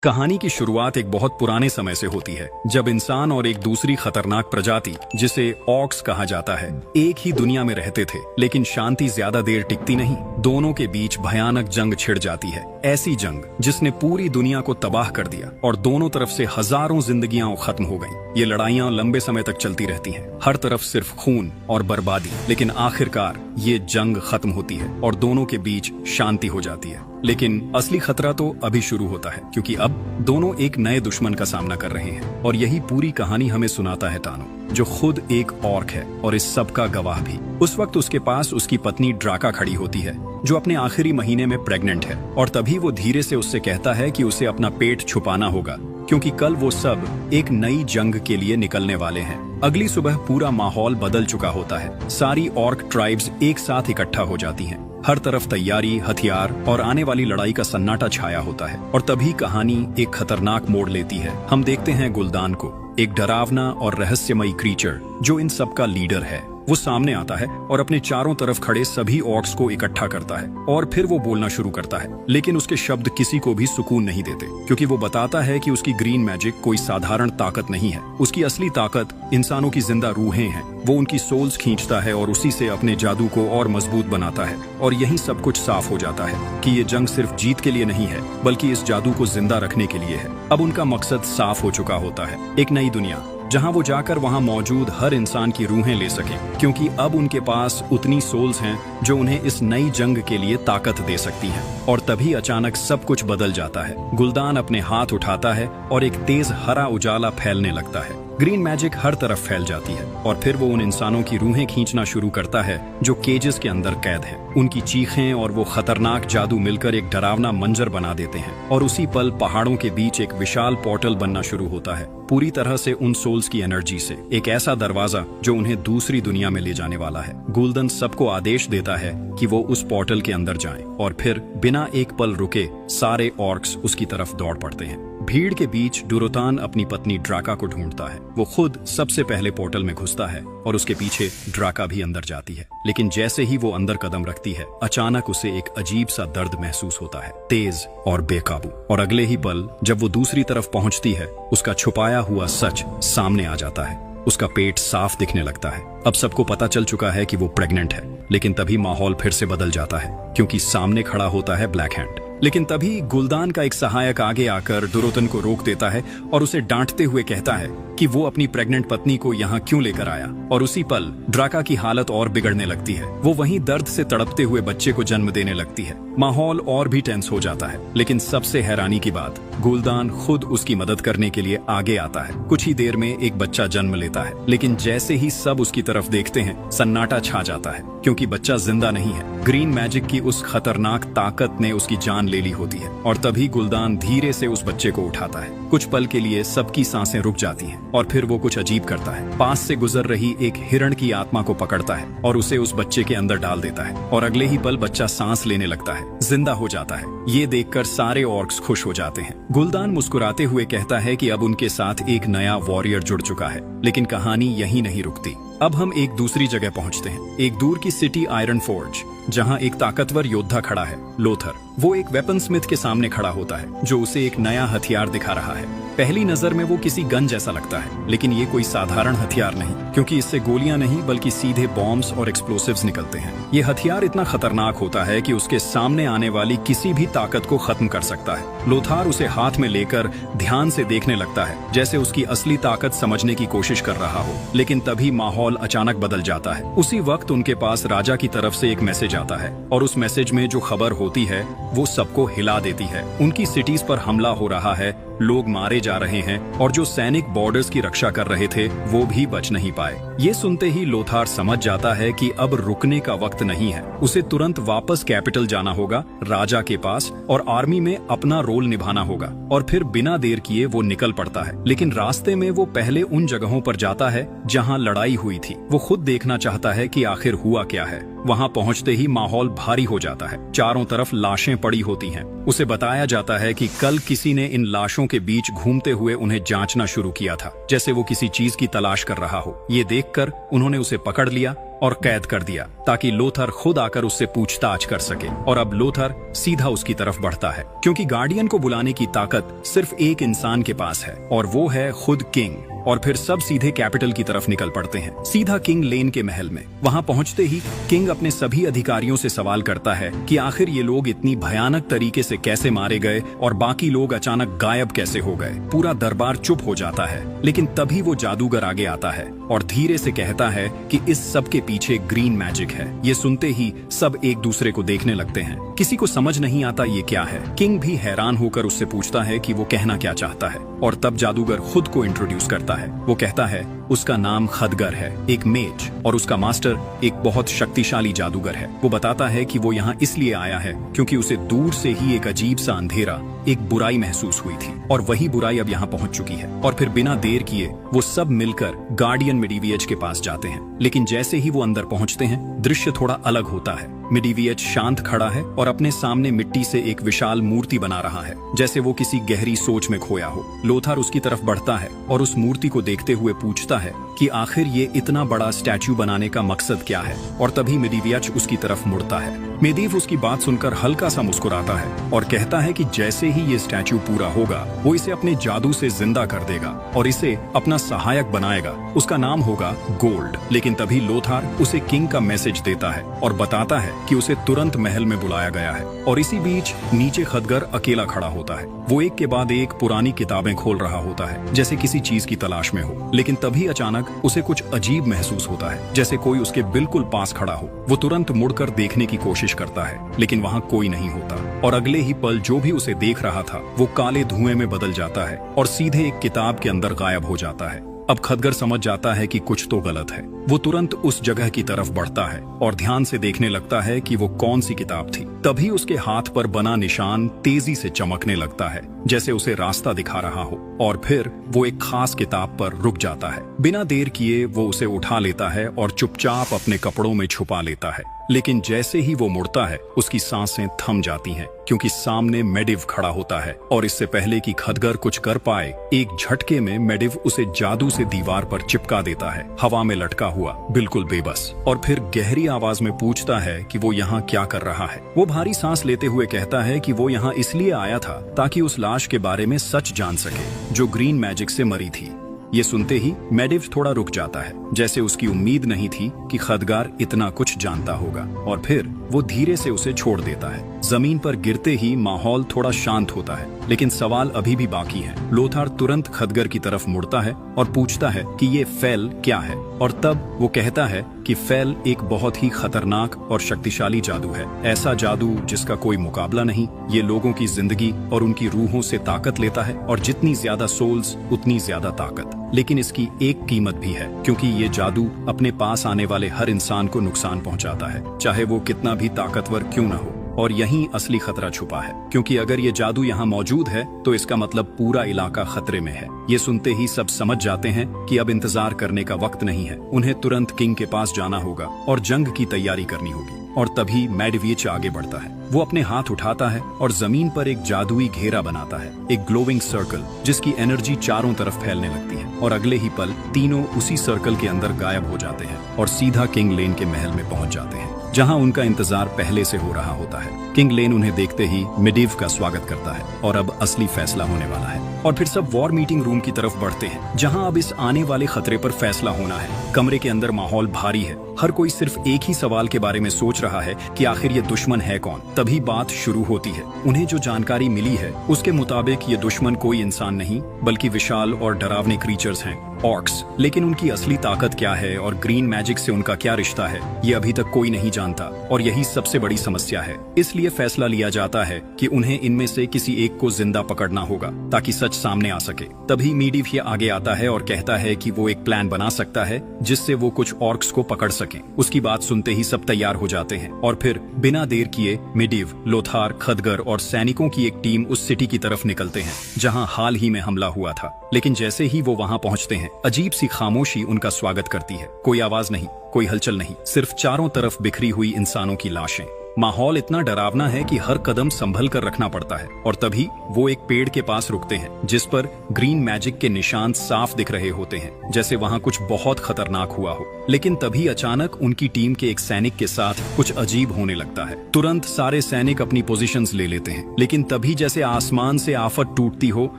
कहानी की शुरुआत एक बहुत पुराने समय से होती है, जब इंसान और एक दूसरी खतरनाक प्रजाति जिसे ऑर्क्स कहा जाता है एक ही दुनिया में रहते थे। लेकिन शांति ज्यादा देर टिकती नहीं। दोनों के बीच भयानक जंग छिड़ जाती है, ऐसी जंग जिसने पूरी दुनिया को तबाह कर दिया और दोनों तरफ से हजारों जिंदगियां खत्म हो गईं। ये लड़ाइयां लंबे समय तक चलती रहती हैं, हर तरफ सिर्फ खून और बर्बादी। लेकिन आखिरकार ये जंग खत्म होती है और दोनों के बीच शांति हो जाती है। लेकिन असली खतरा तो अभी शुरू होता है, क्योंकि अब दोनों एक नए दुश्मन का सामना कर रहे हैं। और यही पूरी कहानी हमें सुनाता है टानो, जो खुद एक ऑर्क है और इस सब का गवाह भी। उस वक्त उसके पास उसकी पत्नी ड्राका खड़ी होती है, जो अपने आखिरी महीने में प्रेग्नेंट है। और तभी वो धीरे से उससे कहता है कि उसे अपना पेट छुपाना होगा, क्योंकि कल वो सब एक नई जंग के लिए निकलने वाले हैं। अगली सुबह पूरा माहौल बदल चुका होता है। सारी ऑर्क ट्राइब्स एक साथ इकट्ठा हो जाती हैं। हर तरफ तैयारी, हथियार और आने वाली लड़ाई का सन्नाटा छाया होता है। और तभी कहानी एक खतरनाक मोड़ लेती है। हम देखते हैं गुलदान को, एक डरावना और रहस्यमयी क्रीचर जो इन सब का लीडर है। वो सामने आता है और अपने चारों तरफ खड़े सभी ऑर्क्स को इकट्ठा करता है और फिर वो बोलना शुरू करता है। लेकिन उसके शब्द किसी को भी सुकून नहीं देते, क्योंकि वो बताता है कि उसकी ग्रीन मैजिक कोई साधारण ताकत नहीं है। उसकी असली ताकत इंसानों की जिंदा रूहें हैं। वो उनकी सोल्स खींचता है और उसी से अपने जादू को और मजबूत बनाता है। और यही सब कुछ साफ हो जाता है कि ये जंग सिर्फ जीत के लिए नहीं है, बल्कि इस जादू को जिंदा रखने के लिए है। अब उनका मकसद साफ हो चुका होता है, एक नई दुनिया जहां वो जाकर वहां मौजूद हर इंसान की रूहें ले सकें, क्योंकि अब उनके पास उतनी सोल्स हैं जो उन्हें इस नई जंग के लिए ताकत दे सकती हैं। और तभी अचानक सब कुछ बदल जाता है। गुलदान अपने हाथ उठाता है और एक तेज हरा उजाला फैलने लगता है। ग्रीन मैजिक हर तरफ फैल जाती है और फिर वो उन इंसानों की रूहें खींचना शुरू करता है जो केजेस के अंदर कैद हैं। उनकी चीखें और वो खतरनाक जादू मिलकर एक डरावना मंजर बना देते हैं। और उसी पल पहाड़ों के बीच एक विशाल पोर्टल बनना शुरू होता है, पूरी तरह से उन सोल्स की एनर्जी से। एक ऐसा दरवाजा जो उन्हें दूसरी दुनिया में ले जाने वाला है। गुलदन सबको आदेश देता है कि वो उस पोर्टल के अंदर जाएं और फिर बिना एक पल रुके सारे ऑर्क्स उसकी तरफ दौड़ पड़ते हैं। भीड़ के बीच डुरोतान अपनी पत्नी ड्राका को ढूंढता है। वो खुद सबसे पहले पोर्टल में घुसता है और उसके पीछे ड्राका भी अंदर जाती है। लेकिन जैसे ही वो अंदर कदम रखती है, अचानक उसे एक अजीब सा दर्द महसूस होता है, तेज और बेकाबू। और अगले ही पल जब वो दूसरी तरफ पहुंचती है, उसका छुपाया हुआ सच सामने आ जाता है। उसका पेट साफ दिखने लगता है। अब सबको पता चल चुका है कि वो प्रेग्नेंट है। लेकिन तभी माहौल फिर से बदल जाता है, क्योंकि सामने खड़ा होता है ब्लैक हैंड। लेकिन तभी गुलदान का एक सहायक आगे आकर डुरोतन को रोक देता है और उसे डांटते हुए कहता है कि वो अपनी प्रेग्नेंट पत्नी को यहाँ क्यों लेकर आया। और उसी पल ड्राका की हालत और बिगड़ने लगती है। वो वहीं दर्द से तड़पते हुए बच्चे को जन्म देने लगती है। माहौल और भी टेंस हो जाता है। लेकिन सबसे हैरानी की बात, गुलदान खुद उसकी मदद करने के लिए आगे आता है। कुछ ही देर में एक बच्चा जन्म लेता है। लेकिन जैसे ही सब उसकी तरफ देखते हैं, सन्नाटा छा जाता है, क्योंकि बच्चा जिंदा नहीं है। ग्रीन मैजिक की उस खतरनाक ताकत ने उसकी जान ले ली होती है। और तभी गुलदान धीरे से उस बच्चे को उठाता है। कुछ पल के लिए सबकी सांसें रुक जाती हैं और फिर वो कुछ अजीब करता है। पास से गुजर रही एक हिरण की आत्मा को पकड़ता है और उसे उस बच्चे के अंदर डाल देता है। और अगले ही पल बच्चा सांस लेने लगता है, जिंदा हो जाता है। ये देखकर सारे ऑर्क्स खुश हो जाते हैं। गुलदान मुस्कुराते हुए कहता है कि अब उनके साथ एक नया वॉरियर जुड़ चुका है। लेकिन कहानी यहीं नहीं रुकती। अब हम एक दूसरी जगह पहुंचते हैं, एक दूर की सिटी आयरन फोर्ज, जहां एक ताकतवर योद्धा खड़ा है, लोथर। वो एक वेपन स्मिथ के सामने खड़ा होता है, जो उसे एक नया हथियार दिखा रहा है। पहली नजर में वो किसी गन जैसा लगता है, लेकिन ये कोई साधारण हथियार नहीं, क्योंकि इससे गोलियां नहीं बल्कि सीधे बॉम्ब्स और एक्सप्लोसिव्स निकलते हैं। ये हथियार इतना खतरनाक होता है कि उसके सामने आने वाली किसी भी ताकत को खत्म कर सकता है। लोथार उसे हाथ में लेकर ध्यान से देखने लगता है, जैसे उसकी असली ताकत समझने की कोशिश कर रहा हो। लेकिन तभी माहौल अचानक बदल जाता है। उसी वक्त उनके पास राजा की तरफ से एक मैसेज आता है और उस मैसेज में जो खबर होती है वो सबको हिला देती है। उनकी सिटीज पर हमला हो रहा है, लोग मारे जा रहे हैं और जो सैनिक बॉर्डर्स की रक्षा कर रहे थे वो भी बच नहीं पाए। ये सुनते ही लोथार समझ जाता है कि अब रुकने का वक्त नहीं है। उसे तुरंत वापस कैपिटल जाना होगा, राजा के पास, और आर्मी में अपना रोल निभाना होगा। और फिर बिना देर किए वो निकल पड़ता है। लेकिन रास्ते में वो पहले उन जगहों पर जाता है जहां लड़ाई हुई थी। वो खुद देखना चाहता है कि आखिर हुआ क्या है। वहाँ पहुँचते ही माहौल भारी हो जाता है। चारों तरफ लाशें पड़ी होती हैं। उसे बताया जाता है कि कल किसी ने इन लाशों के बीच घूमते हुए उन्हें जांचना शुरू किया था, जैसे वो किसी चीज की तलाश कर रहा हो। ये देखकर उन्होंने उसे पकड़ लिया और कैद कर दिया ताकि लोथर खुद आकर उससे पूछताछ कर सके। और अब लोथर सीधा उसकी तरफ बढ़ता है, क्योंकि गार्डियन को बुलाने की ताकत सिर्फ एक इंसान के पास है, और वो है खुद किंग। और फिर सब सीधे कैपिटल की तरफ निकल पड़ते हैं, सीधा किंग लेन के महल में। वहां पहुंचते ही किंग अपने सभी अधिकारियों से सवाल करता है कि आखिर ये लोग इतनी भयानक तरीके से कैसे मारे गए और बाकी लोग अचानक गायब कैसे हो गए। पूरा दरबार चुप हो जाता है, लेकिन तभी वो जादूगर आगे आता है और धीरे से कहता है कि इस सब के पीछे ग्रीन मैजिक है। ये सुनते ही सब एक दूसरे को देखने लगते हैं। किसी को समझ नहीं आता ये क्या है। किंग भी हैरान होकर उससे पूछता है कि वो कहना क्या चाहता है, और तब जादूगर खुद को इंट्रोड्यूस करता है। वो कहता है उसका नाम खदगर है, एक मेज, और उसका मास्टर एक बहुत शक्तिशाली जादूगर है। वो बताता है कि वो यहाँ इसलिए आया है क्योंकि उसे दूर से ही एक अजीब सा अंधेरा, एक बुराई महसूस हुई थी, और वही बुराई अब यहाँ पहुंच चुकी है। और फिर बिना देर किए वो सब मिलकर गार्डियन मिडीविएज के पास जाते हैं। लेकिन जैसे ही वो अंदर पहुंचते हैं, दृश्य थोड़ा अलग होता है। मिडीविएज शांत खड़ा है और अपने सामने मिट्टी से एक विशाल मूर्ति बना रहा है, जैसे वो किसी गहरी सोच में खोया हो। लोथर उसकी तरफ बढ़ता है और उस मूर्ति को देखते हुए पूछता है कि आखिर ये इतना बड़ा स्टैचू बनाने का मकसद क्या है। और तभी मिडीविएज उसकी तरफ मुड़ता है। मेडीव उसकी बात सुनकर हल्का सा मुस्कुराता है और कहता है कि जैसे ही ये स्टैचू पूरा होगा, वो इसे अपने जादू से जिंदा कर देगा और इसे अपना सहायक बनाएगा। उसका नाम होगा गोल्ड। लेकिन तभी लोथर उसे किंग का मैसेज देता है और बताता है कि उसे तुरंत महल में बुलाया गया है। और इसी बीच नीचे खदगर अकेला खड़ा होता है। वो एक के बाद एक पुरानी किताबें खोल रहा होता है, जैसे किसी चीज की तलाश में हो। लेकिन तभी अचानक उसे कुछ अजीब महसूस होता है, जैसे कोई उसके बिल्कुल पास खड़ा हो। वो तुरंत मुड़कर देखने की कोशिश करता है, लेकिन वहाँ कोई नहीं होता। और अगले ही पल जो भी उसे देख रहा था वो काले धुएं में बदल जाता है और सीधे एक किताब के अंदर गायब हो जाता है। अब खदगर समझ जाता है कि कुछ तो गलत है। वो तुरंत उस जगह की तरफ बढ़ता है और ध्यान से देखने लगता है कि वो कौन सी किताब थी। तभी उसके हाथ पर बना निशान तेजी से चमकने लगता है, जैसे उसे रास्ता दिखा रहा हो। और फिर वो एक खास किताब पर रुक जाता है। बिना देर किए वो उसे उठा लेता है और चुपचाप अपने कपड़ों में छुपा लेता है। लेकिन जैसे ही वो मुड़ता है, उसकी सांसें थम जाती हैं, क्योंकि सामने मेडिव खड़ा होता है। और इससे पहले कि खदगर कुछ कर पाए, एक झटके में मेडिव उसे जादू से दीवार पर चिपका देता है, हवा में लटका हुआ, बिल्कुल बेबस। और फिर गहरी आवाज में पूछता है कि वो यहाँ क्या कर रहा है। वो भारी सांस लेते हुए कहता है कि वो यहाँ इसलिए आया था ताकि उस लाश के बारे में सच जान सके, जो ग्रीन मैजिक से मरी थी। ये सुनते ही मेडिव थोड़ा रुक जाता है, जैसे उसकी उम्मीद नहीं थी कि खदगार इतना कुछ जानता होगा। और फिर वो धीरे से उसे छोड़ देता है। जमीन पर गिरते ही माहौल थोड़ा शांत होता है, लेकिन सवाल अभी भी बाकी है। लोथर तुरंत खदगर की तरफ मुड़ता है और पूछता है कि ये फेल क्या है। और तब वो कहता है कि फेल एक बहुत ही खतरनाक और शक्तिशाली जादू है, ऐसा जादू जिसका कोई मुकाबला नहीं। ये लोगों की जिंदगी और उनकी रूहों से ताकत लेता है, और जितनी ज्यादा सोल्स उतनी ज्यादा ताकत। लेकिन इसकी एक कीमत भी है, क्योंकि ये जादू अपने पास आने वाले हर इंसान को नुकसान पहुंचाता है, चाहे वो कितना भी ताकतवर क्यों न हो। और यहीं असली खतरा छुपा है, क्योंकि अगर ये जादू यहाँ मौजूद है तो इसका मतलब पूरा इलाका खतरे में है। ये सुनते ही सब समझ जाते हैं कि अब इंतजार करने का वक्त नहीं है। उन्हें तुरंत किंग के पास जाना होगा और जंग की तैयारी करनी होगी। और तभी मेडविएच आगे बढ़ता है। वो अपने हाथ उठाता है और जमीन पर एक जादुई घेरा बनाता है, एक ग्लोविंग सर्कल, जिसकी एनर्जी चारों तरफ फैलने लगती है। और अगले ही पल तीनों उसी सर्कल के अंदर गायब हो जाते हैं और सीधा किंग लेन के महल में पहुंच जाते हैं, जहां उनका इंतजार पहले से हो रहा होता है। किंग लेन उन्हें देखते ही मेडिव का स्वागत करता है और अब असली फैसला होने वाला है। और फिर सब वॉर मीटिंग रूम की तरफ बढ़ते हैं, जहां अब इस आने वाले खतरे पर फैसला होना है। कमरे के अंदर माहौल भारी है। हर कोई सिर्फ एक ही सवाल के बारे में सोच रहा है कि आखिर ये दुश्मन है कौन। तभी बात शुरू होती है। उन्हें जो जानकारी मिली है उसके मुताबिक ये दुश्मन कोई इंसान नहीं, बल्कि विशाल और डरावने क्रीचर्स हैं, ऑर्क्स। लेकिन उनकी असली ताकत क्या है और ग्रीन मैजिक से उनका क्या रिश्ता है, ये अभी तक कोई नहीं जानता। और यही सबसे बड़ी समस्या है। इसलिए फैसला लिया जाता है कि उन्हें इनमें से किसी एक को जिंदा पकड़ना होगा, ताकि सच सामने आ सके। तभी मेडिव आगे आता है और कहता है कि वो एक प्लान बना सकता है जिससे वो कुछ ऑर्क्स को पकड़ सके। सकें। उसकी बात सुनते ही सब तैयार हो जाते हैं और फिर बिना देर किए मेडिव, लोथार, खदगर और सैनिकों की एक टीम उस सिटी की तरफ निकलते हैं जहां हाल ही में हमला हुआ था। लेकिन जैसे ही वो वहां पहुंचते हैं, अजीब सी खामोशी उनका स्वागत करती है। कोई आवाज नहीं, कोई हलचल नहीं, सिर्फ चारों तरफ बिखरी हुई इंसानों की लाशें। माहौल इतना डरावना है कि हर कदम संभल कर रखना पड़ता है। और तभी वो एक पेड़ के पास रुकते हैं जिस पर ग्रीन मैजिक के निशान साफ दिख रहे होते हैं, जैसे वहां कुछ बहुत खतरनाक हुआ हो। लेकिन तभी अचानक उनकी टीम के एक सैनिक के साथ कुछ अजीब होने लगता है। तुरंत सारे सैनिक अपनी पोजीशंस ले लेते हैं, लेकिन तभी जैसे आसमान से आफत टूटती हो,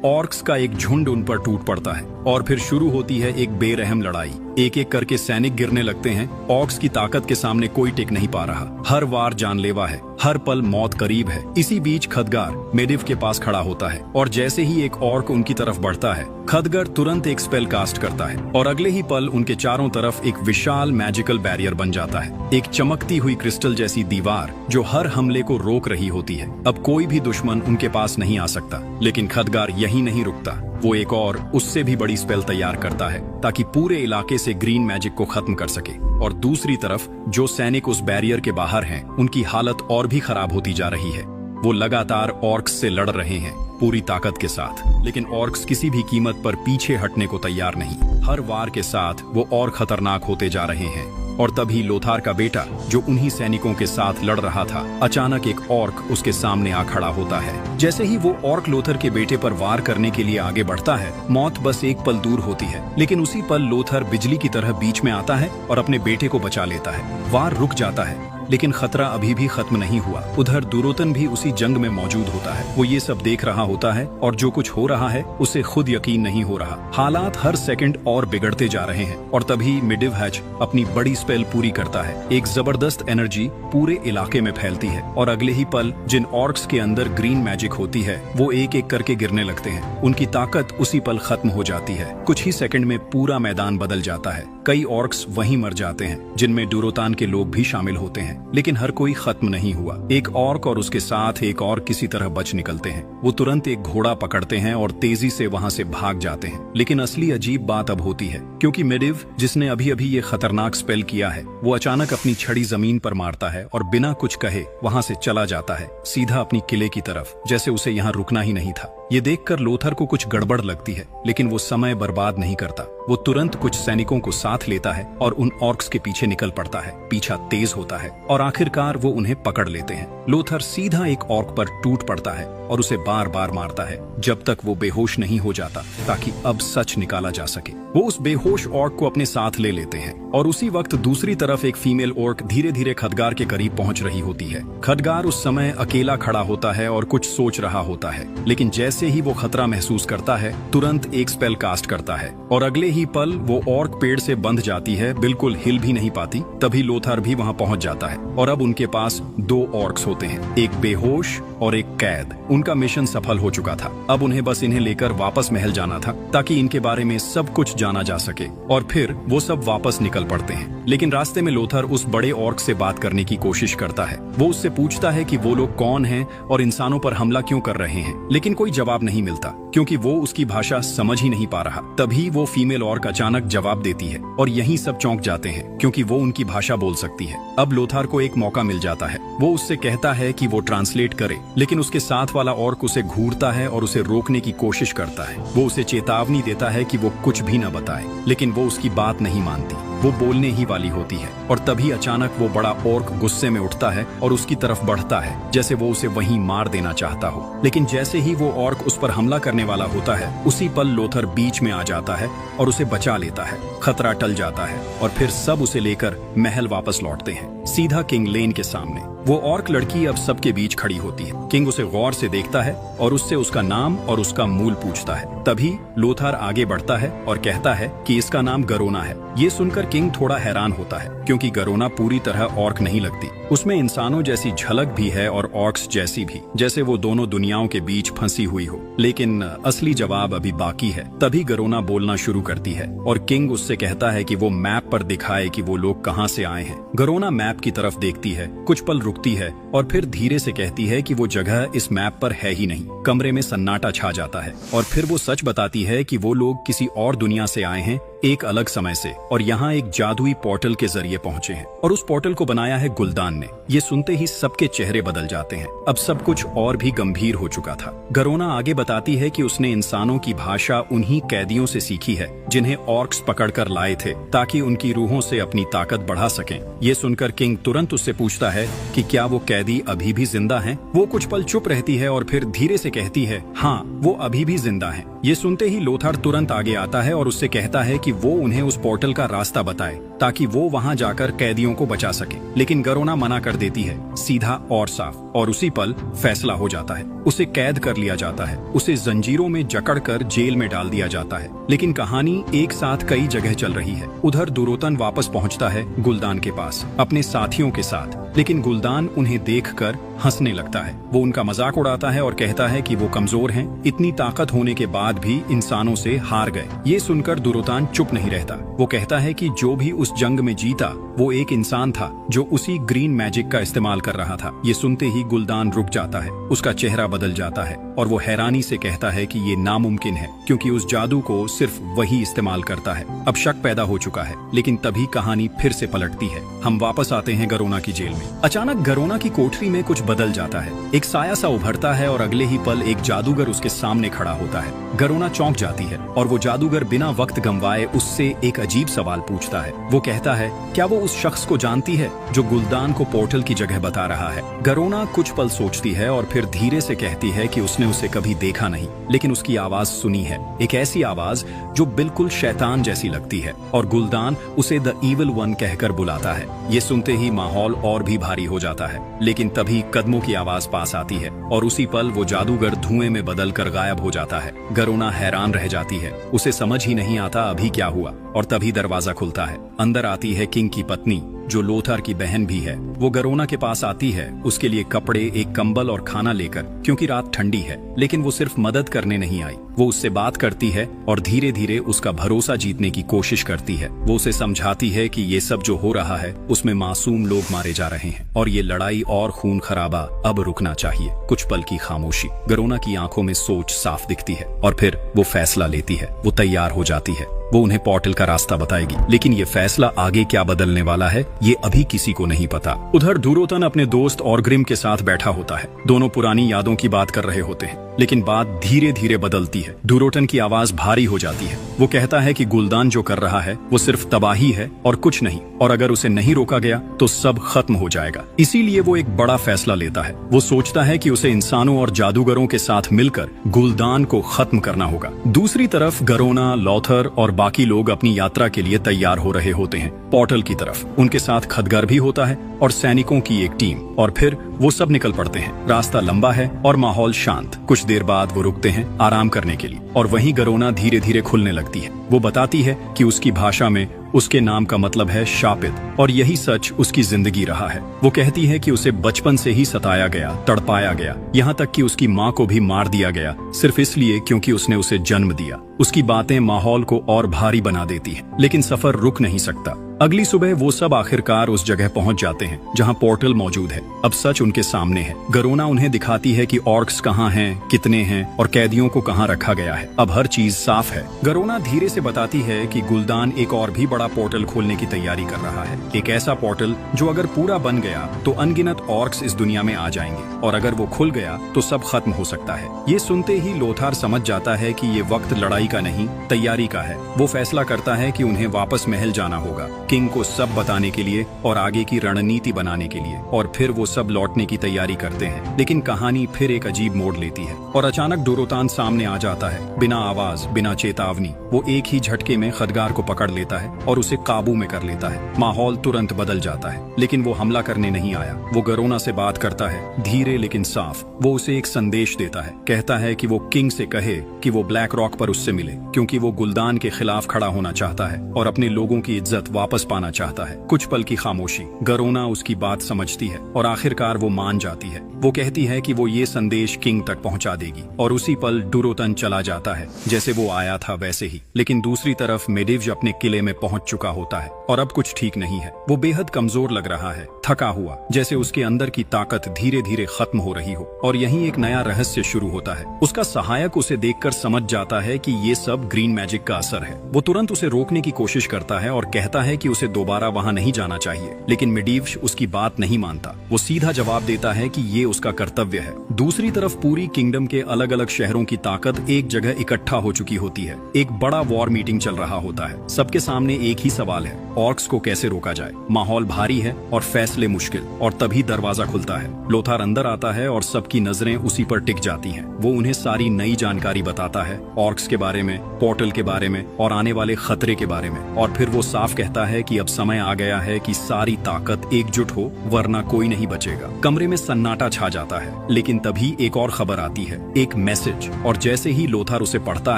ऑर्क्स का एक झुंड उन पर टूट पड़ता है और फिर शुरू होती है एक बेरहम लड़ाई। एक एक करके सैनिक गिरने लगते हैं। ऑर्क्स की ताकत के सामने कोई टिक नहीं पा रहा। हर वार जानलेवा है, हर पल मौत करीब है। इसी बीच खदगार मेडिव के पास खड़ा होता है और जैसे ही एक ऑर्क उनकी तरफ बढ़ता है, खदगर तुरंत एक स्पेल कास्ट करता है और अगले ही पल उनके चारों तरफ एक विशाल मैजिकल बैरियर बन जाता है। एक चमकती हुई क्रिस्टल जैसी दीवार जो हर हमले को रोक रही होती है। अब कोई भी दुश्मन उनके पास नहीं आ सकता। लेकिन खदगार यहीं नहीं रुकता। वो एक और उससे भी बड़ी स्पेल तैयार करता है ताकि पूरे इलाके से ग्रीन मैजिक को खत्म कर सके। और दूसरी तरफ जो सैनिक उस बैरियर के बाहर हैं, उनकी हालत और भी खराब होती जा रही है। वो लगातार ऑर्क्स से लड़ रहे हैं पूरी ताकत के साथ, लेकिन ऑर्क्स किसी भी कीमत पर पीछे हटने को तैयार नहीं। हर वार के साथ वो और खतरनाक होते जा रहे हैं। और तभी लोथार का बेटा, जो उन्हीं सैनिकों के साथ लड़ रहा था, अचानक एक ऑर्क उसके सामने आ खड़ा होता है। जैसे ही वो ऑर्क लोथर के बेटे पर वार करने के लिए आगे बढ़ता है, मौत बस एक पल दूर होती है। लेकिन उसी पल लोथर बिजली की तरह बीच में आता है और अपने बेटे को बचा लेता है। वार रुक जाता है, लेकिन खतरा अभी भी खत्म नहीं हुआ। उधर दुरोतन भी उसी जंग में मौजूद होता है। वो ये सब देख रहा होता है और जो कुछ हो रहा है उसे खुद यकीन नहीं हो रहा। हालात हर सेकंड और बिगड़ते जा रहे हैं। और तभी मिडिव हैच अपनी बड़ी स्पेल पूरी करता है। एक जबरदस्त एनर्जी पूरे इलाके में फैलती है और अगले ही पल जिन ऑर्क्स के अंदर ग्रीन मैजिक होती है, वो एक एक करके गिरने लगते हैं। उनकी ताकत उसी पल खत्म हो जाती है। कुछ ही सेकंड में पूरा मैदान बदल जाता है। कई ऑर्क्स वहीं मर जाते हैं, जिनमें डुरोतान के लोग भी शामिल होते हैं। लेकिन हर कोई खत्म नहीं हुआ। एक ऑर्क और उसके साथ एक और किसी तरह बच निकलते हैं। वो तुरंत एक घोड़ा पकड़ते हैं और तेजी से वहां से भाग जाते हैं। लेकिन असली अजीब बात अब होती है, क्योंकि मेडिव, जिसने अभी अभी ये खतरनाक स्पेल किया है, वो अचानक अपनी छड़ी जमीन पर मारता है और बिना कुछ कहे वहां से चला जाता है, सीधा अपनी किले की तरफ, जैसे उसे यहाँ रुकना ही नहीं था। ये देखकर लोथर को कुछ गड़बड़ लगती है, लेकिन वो समय बर्बाद नहीं करता। वो तुरंत कुछ सैनिकों को साथ लेता है और उन ऑर्क्स के पीछे निकल पड़ता है। पीछा तेज होता है और आखिरकार वो उन्हें पकड़ लेते हैं। लोथर सीधा एक ऑर्क पर टूट पड़ता है और उसे बार बार मारता है जब तक वो बेहोश नहीं हो जाता, ताकि अब सच निकाला जा सके। वो उस बेहोश ऑर्क को अपने साथ ले लेते हैं और उसी वक्त दूसरी तरफ एक फीमेल ऑर्क धीरे धीरे खदगार के करीब पहुंच रही होती है। खदगार उस समय अकेला खड़ा होता है और कुछ सोच रहा होता है, लेकिन जैसे ही वो खतरा महसूस करता है, तुरंत एक स्पेल कास्ट करता है और अगले ही पल वो ऑर्क पेड़ से बंध जाती है, बिल्कुल हिल भी नहीं पाती। तभी लोथर भी वहां पहुंच जाता है और अब उनके पास दो ऑर्क्स होते हैं, एक बेहोश और एक कैद। उनका मिशन सफल हो चुका था। अब उन्हें बस इन्हें लेकर वापस महल जाना था, ताकि इनके बारे में सब कुछ जाना जा सके। और फिर वो सब वापस निकल पड़ते हैं। लेकिन रास्ते में लोथर उस बड़े ऑर्क से बात करने की कोशिश करता है। वो उससे पूछता है कि वो लोग कौन हैं और इंसानों पर हमला क्यों कर रहे हैं, लेकिन कोई जवाब नहीं मिलता, क्योंकि वो उसकी भाषा समझ ही नहीं पा रहा। तभी वो फीमेल ऑर्क अचानक जवाब देती है और यहीं सब चौंक जाते हैं, क्योंकि वो उनकी भाषा बोल सकती है। अब लोथर को एक मौका मिल जाता है। वो उससे कहता है कि वो ट्रांसलेट करे, लेकिन उसके साथ वाला ऑर्क उसे घूरता है और उसे रोकने की कोशिश करता है। वो उसे चेतावनी देता है कि वो कुछ भी न बताए, लेकिन वो उसकी बात नहीं मानती। वो बोलने ही वाली होती है और तभी अचानक वो बड़ा ऑर्क गुस्से में उठता है और उसकी तरफ बढ़ता है, जैसे वो उसे वहीं मार देना चाहता हो। लेकिन जैसे ही वो ऑर्क उस पर हमला करने वाला होता है, उसी पल लोथर बीच में आ जाता है और उसे बचा लेता है। खतरा टल जाता है और फिर सब उसे लेकर महल वापस लौटते हैं, सीधा किंग लेन के सामने। वो ऑर्क लड़की अब सबके बीच खड़ी होती है। किंग उसे गौर से देखता है और उससे उसका नाम और उसका मूल पूछता है। तभी लोथर आगे बढ़ता है और कहता है कि इसका नाम गरोना है। ये सुनकर किंग थोड़ा हैरान होता है, क्योंकि गरोना पूरी तरह ऑर्क नहीं लगती। उसमें इंसानों जैसी झलक भी है और ऑर्क्स जैसी भी, जैसे वो दोनों दुनियाओं के बीच फंसी हुई हो। लेकिन असली जवाब अभी बाकी है। तभी गरोना बोलना शुरू करती है और किंग उससे कहता है कि वो मैप पर दिखाए कि वो लोग कहाँ से आए हैं। गरोना मैप की तरफ देखती है, कुछ पल रुकती है और फिर धीरे से कहती है कि वो जगह इस मैप पर है ही नहीं। कमरे में सन्नाटा छा जाता है और फिर वो सच बताती है कि वो लोग किसी और दुनिया से आए हैं, एक अलग समय से और यहाँ एक जादुई पोर्टल के जरिए पहुंचे हैं और उस पोर्टल को बनाया है गुलदान ने। ये सुनते ही सबके चेहरे बदल जाते हैं। अब सब कुछ और भी गंभीर हो चुका था। गरोना आगे बताती है कि उसने इंसानों की भाषा उन्हीं कैदियों से सीखी है जिन्हें ऑर्क्स पकड़कर लाए थे ताकि उनकी रूहों से अपनी ताकत बढ़ा सकें। ये सुनकर किंग तुरंत उससे पूछता है कि क्या वो कैदी अभी भी जिंदा हैं? वो कुछ पल चुप रहती है और फिर धीरे से कहती है, हाँ, वो अभी भी जिंदा हैं। ये सुनते ही लोथार तुरंत आगे आता है और उससे कहता है कि वो उन्हें उस पोर्टल का रास्ता बताए ताकि वो वहां जाकर कैदियों को बचा सके। लेकिन गरोना मना कर देती है, सीधा और साफ। और उसी पल फैसला हो जाता है। उसे कैद कर लिया जाता है। उसे जंजीरों में जकड़कर जेल में डाल दिया जाता है। लेकिन कहानी एक साथ कई जगह चल रही है। उधर दुरोतन वापस पहुंचता है गुलदान के पास अपने साथियों के साथ, लेकिन गुलदान उन्हें देखकर हंसने लगता है। वो उनका मजाक उड़ाता है और कहता है कि वो कमजोर हैं, इतनी ताकत होने के बाद भी इंसानों से हार गए। ये सुनकर दुरोतन चुप नहीं रहता। वो कहता है कि जो भी उस जंग में जीता वो एक इंसान था जो उसी ग्रीन मैजिक का इस्तेमाल कर रहा था। ये सुनते ही गुलदान रुक जाता है। उसका चेहरा बदल जाता है और वो हैरानी से कहता है कि ये नामुमकिन है क्योंकि उस जादू को सिर्फ वही इस्तेमाल करता है। अब शक पैदा हो चुका है, लेकिन तभी कहानी फिर से पलटती है। हम वापस आते हैं गरोना की जेल में। अचानक गरोना की कोठरी में कुछ बदल जाता है। एक साया सा उभरता है और अगले ही पल एक जादूगर उसके सामने खड़ा होता है। गरोना चौंक जाती है और वो जादूगर बिना वक्त गंवाए उससे एक अजीब सवाल पूछता है। वो कहता है, क्या वो उस शख्स को जानती है जो गुलदान को पोर्टल की जगह बता रहा है? गरोना कुछ पल सोचती है और फिर धीरे से कहती है कि उसने उसे कभी देखा नहीं, लेकिन उसकी आवाज सुनी है। एक ऐसी आवाज जो बिल्कुल शैतान जैसी लगती है और गुलदान उसे द इविल वन कहकर बुलाता है। ये सुनते ही माहौल और भी भारी हो जाता है, लेकिन तभी कदमों की आवाज पास आती है और उसी पल वो जादूगर धुएं में बदलकर गायब हो जाता है। गरोना हैरान रह जाती है। उसे समझ ही नहीं आता अभी क्या हुआ। और तभी दरवाजा खुलता है। अंदर आती है किंग की पत्नी जो लोथार की बहन भी है। वो गरोना के पास आती है उसके लिए कपड़े, एक कंबल और खाना लेकर, क्योंकि रात ठंडी है। लेकिन वो सिर्फ मदद करने नहीं आई। वो उससे बात करती है और धीरे धीरे उसका भरोसा जीतने की कोशिश करती है। वो उसे समझाती है कि ये सब जो हो रहा है उसमें मासूम लोग मारे जा रहे हैं और ये लड़ाई और खून खराबा अब रुकना चाहिए। कुछ पल की खामोशी। गरोना की आंखों में सोच साफ दिखती है और फिर वो फैसला लेती है। वो तैयार हो जाती है। वो उन्हें पोर्टल का रास्ता बताएगी, लेकिन ये फैसला आगे क्या बदलने वाला है ये अभी किसी को नहीं पता। उधर दुरोतन अपने दोस्त ऑर्ग्रिम के साथ बैठा होता है। दोनों पुरानी यादों की बात कर रहे होते हैं, लेकिन बात धीरे धीरे बदलती है। दुरोतन की आवाज भारी हो जाती है। वो कहता है कि गुलदान जो कर रहा है वो सिर्फ तबाही है और कुछ नहीं, और अगर उसे नहीं रोका गया तो सब खत्म हो जाएगा। इसीलिए वो एक बड़ा फैसला लेता है। वो सोचता है कि उसे इंसानों और जादूगरों के साथ मिलकर गुलदान को खत्म करना होगा। दूसरी तरफ गरोना, लोथर और बाकी लोग अपनी यात्रा के लिए तैयार हो रहे होते हैं पोर्टल की तरफ। उनके साथ खदगर भी होता है और सैनिकों की एक टीम। और फिर वो सब निकल पड़ते हैं। रास्ता लंबा है और माहौल शांत। कुछ देर बाद वो रुकते हैं आराम करने के लिए और वहीं गरोना धीरे धीरे खुलने लगती है। वो बताती है कि उसकी भाषा में उसके नाम का मतलब है शापित, और यही सच उसकी जिंदगी रहा है। वो कहती है कि उसे बचपन से ही सताया गया, तड़पाया गया, यहाँ तक कि उसकी माँ को भी मार दिया गया सिर्फ इसलिए क्योंकि उसने उसे जन्म दिया। उसकी बातें माहौल को और भारी बना देती हैं, लेकिन सफर रुक नहीं सकता। अगली सुबह वो सब आखिरकार उस जगह पहुंच जाते हैं जहां पोर्टल मौजूद है। अब सच उनके सामने है। गरोना उन्हें दिखाती है कि ऑर्क्स कहां हैं, कितने हैं और कैदियों को कहां रखा गया है। अब हर चीज साफ है। गरोना धीरे से बताती है कि गुलदान एक और भी बड़ा पोर्टल खोलने की तैयारी कर रहा है। एक ऐसा पोर्टल जो अगर पूरा बन गया तो अनगिनत ऑर्क्स इस दुनिया में आ जाएंगे, और अगर वो खुल गया तो सब खत्म हो सकता है। ये सुनते ही लोथार समझ जाता है कि ये वक्त लड़ाई का नहीं, तैयारी का है। वो फैसला करता है कि उन्हें वापस महल जाना होगा, किंग को सब बताने के लिए और आगे की रणनीति बनाने के लिए। और फिर वो सब लौटने की तैयारी करते हैं। लेकिन कहानी फिर एक अजीब मोड़ लेती है और अचानक दुरोतन सामने आ जाता है। बिना आवाज, बिना चेतावनी वो एक ही झटके में खदगार को पकड़ लेता है और उसे काबू में कर लेता है। माहौल तुरंत बदल जाता है, लेकिन वो हमला करने नहीं आया। वो गरोना से बात करता है, धीरे लेकिन साफ। वो उसे एक संदेश देता है। कहता है कि वो किंग से कहे कि वो ब्लैक रॉक पर उससे मिले, क्योंकि वो गुलदान के खिलाफ खड़ा होना चाहता है और अपने लोगों की इज्जत वापस पाना चाहता है। कुछ पल की खामोशी। गरोना उसकी बात समझती है और आखिरकार वो मान जाती है। वो कहती है कि वो ये संदेश किंग तक पहुंचा देगी, और उसी पल दुरोतन चला जाता है जैसे वो आया था वैसे ही। लेकिन लेकिन दूसरी तरफ मेडिव्ज अपने किले में पहुंच चुका होता है और अब कुछ ठीक नहीं है। वो बेहद कमजोर लग रहा है, थका हुआ, जैसे उसके अंदर की ताकत धीरे धीरे खत्म हो रही हो। और यहीं एक नया रहस्य शुरू होता है। उसका सहायक उसे देखकर समझ जाता है कि ये सब ग्रीन मैजिक का असर है। वो तुरंत उसे रोकने की कोशिश करता है और कहता है कि उसे दोबारा वहां नहीं जाना चाहिए, लेकिन मेडिव्ज उसकी बात नहीं मानता। वो सीधा जवाब देता है कि ये उसका कर्तव्य है। दूसरी तरफ पूरी किंगडम के अलग अलग शहरों की ताकत एक जगह इकट्ठा हो चुकी होती है। एक बड़ा वॉर मीटिंग चल रहा होता है। सबके सामने एक ही सवाल है, ऑर्क्स को कैसे रोका जाए। माहौल भारी है और फैसले मुश्किल। और तभी दरवाजा खुलता है। लोथार अंदर आता है और सबकी नजरें उसी पर टिक जाती हैं। वो उन्हें सारी नई जानकारी बताता है, ऑर्क्स के बारे में, पोर्टल के बारे में और आने वाले खतरे के बारे में। और फिर वो साफ कहता है कि अब समय आ गया है कि सारी ताकत एकजुट हो, वरना कोई नहीं बचेगा। कमरे में सन्नाटा छा जाता है, लेकिन तभी एक और खबर आती है, एक मैसेज। और जैसे ही लोथार उसे पढ़ता